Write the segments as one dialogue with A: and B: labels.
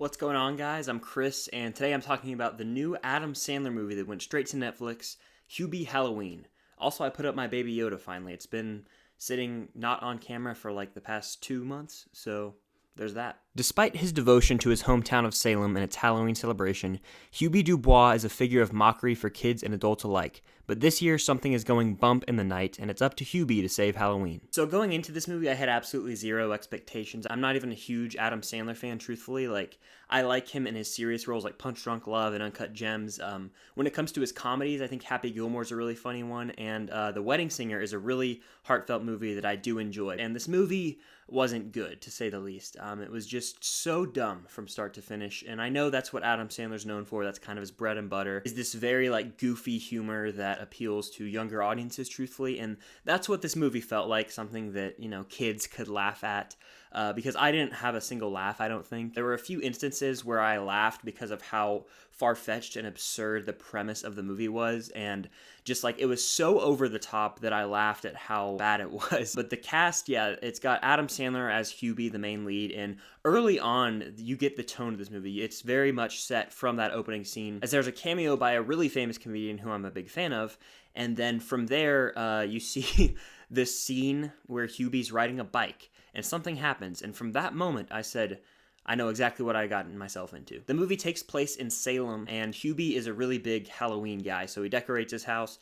A: What's going on, guys? I'm Chris, and today I'm talking about the new Adam Sandler movie that went straight to Netflix, Hubie Halloween. Also, I put up my Baby Yoda finally. It's been sitting not on camera for like the past 2 months, so there's that. Despite his devotion to his hometown of Salem and its Halloween celebration, Hubie Dubois is a figure of mockery for kids and adults alike. But this year, something is going bump in the night, and it's up to Hubie to save Halloween. So going into this movie, I had absolutely zero expectations. I'm not even a huge Adam Sandler fan, truthfully. I like him in his serious roles like Punch Drunk Love and Uncut Gems. When it comes to his comedies, I think Happy Gilmore's a really funny one, and The Wedding Singer is a really heartfelt movie that I do enjoy. And this movie wasn't good, to say the least. It was just so dumb from start to finish, and I know that's what Adam Sandler's known for. That's kind of his bread and butter, is this very goofy humor that appeals to younger audiences, truthfully, and that's what this movie felt like, something that, kids could laugh at, because I didn't have a single laugh, I don't think. There were a few instances where I laughed because of how far-fetched and absurd the premise of the movie was, and just it was so over the top that I laughed at how bad it was. But the cast, yeah, it's got Adam Sandler as Hubie, the main lead, and early on, you get the tone of this movie. It's very much set from that opening scene, as there's a cameo by a really famous comedian who I'm a big fan of, and then from there, you see this scene where Hubie's riding a bike, and something happens, and from that moment, I said, I know exactly what I gotten myself into. The movie takes place in Salem, and Hubie is a really big Halloween guy, so he decorates his house.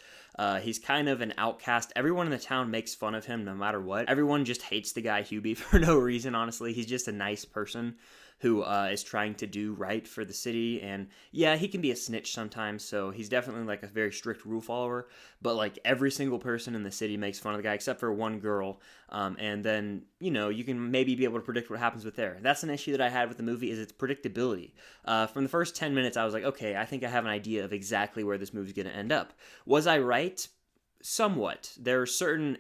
A: He's kind of an outcast. Everyone in the town makes fun of him no matter what. Everyone just hates the guy Hubie for no reason, honestly. He's just a nice person who is trying to do right for the city, and yeah, he can be a snitch sometimes, so he's definitely a very strict rule follower, but every single person in the city makes fun of the guy except for one girl, and then, you can maybe be able to predict what happens with there. That's an issue that I had with the movie, is its predictability. From the first 10 minutes, I was like, okay, I think I have an idea of exactly where this movie's going to end up. Was I right? Somewhat. There are certain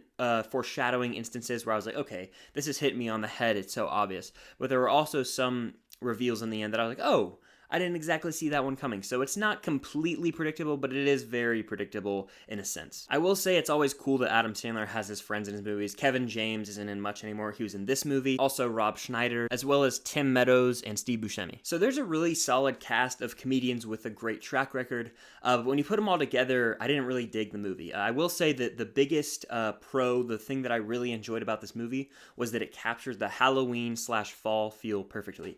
A: foreshadowing instances where I was like, okay, this has hit me on the head, it's so obvious. But there were also some reveals in the end that I was like, oh, I didn't exactly see that one coming. So it's not completely predictable, but it is very predictable in a sense. I will say it's always cool that Adam Sandler has his friends in his movies. Kevin James isn't in much anymore. He was in this movie. Also Rob Schneider, as well as Tim Meadows and Steve Buscemi. So there's a really solid cast of comedians with a great track record. But when you put them all together, I didn't really dig the movie. I will say that the biggest the thing that I really enjoyed about this movie was that it captured the Halloween/fall feel perfectly.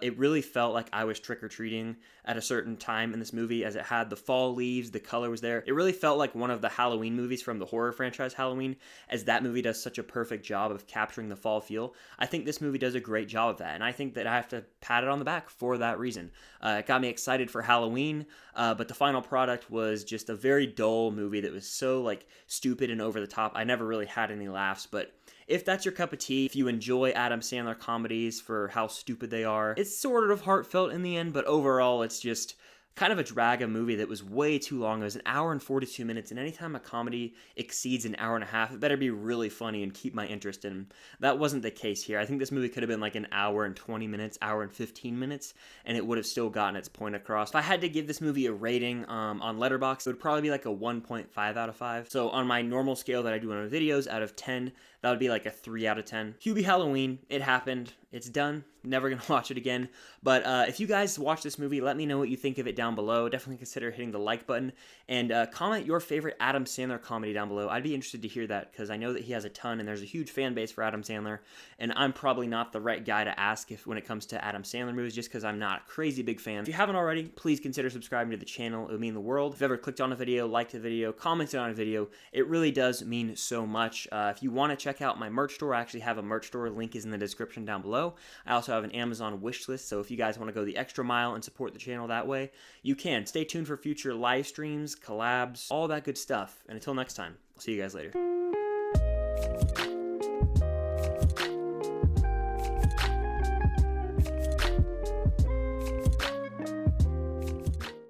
A: It really felt like I was trick-or-treating at a certain time in this movie, as it had the fall leaves, the color was there. It really felt like one of the Halloween movies from the horror franchise Halloween, as that movie does such a perfect job of capturing the fall feel. I think this movie does a great job of that, and I think that I have to pat it on the back for that reason. It got me excited for Halloween, but the final product was just a very dull movie that was so stupid and over the top. I never really had any laughs, but if that's your cup of tea, if you enjoy Adam Sandler comedies for how stupid they are, it's sort of heartfelt in the end, but overall it's just kind of a drag of movie that was way too long. It was an hour and 42 minutes, and anytime a comedy exceeds an hour and a half, it better be really funny and keep my interest in them. That wasn't the case here. I think this movie could have been an hour and 20 minutes, hour and 15 minutes, and it would have still gotten its point across. If I had to give this movie a rating on Letterboxd, it would probably be a 1.5 out of 5. So on my normal scale that I do on my videos, out of 10, that would be a 3 out of 10. Hubie Halloween, it happened. It's done. Never gonna watch it again. But if you guys watch this movie, let me know what you think of it down below. Definitely consider hitting the like button, and comment your favorite Adam Sandler comedy down below. I'd be interested to hear that, because I know that he has a ton, and there's a huge fan base for Adam Sandler, and I'm probably not the right guy to ask when it comes to Adam Sandler movies, just because I'm not a crazy big fan. If you haven't already, please consider subscribing to the channel. It would mean the world. If you've ever clicked on a video, liked a video, commented on a video, it really does mean so much. If you want to check out my merch store, I actually have a merch store. Link is in the description down below. I also have an Amazon wish list, so if you guys want to go the extra mile and support the channel that way, you can. Stay tuned for future live streams, collabs, all that good stuff. And until next time, I'll see you guys later.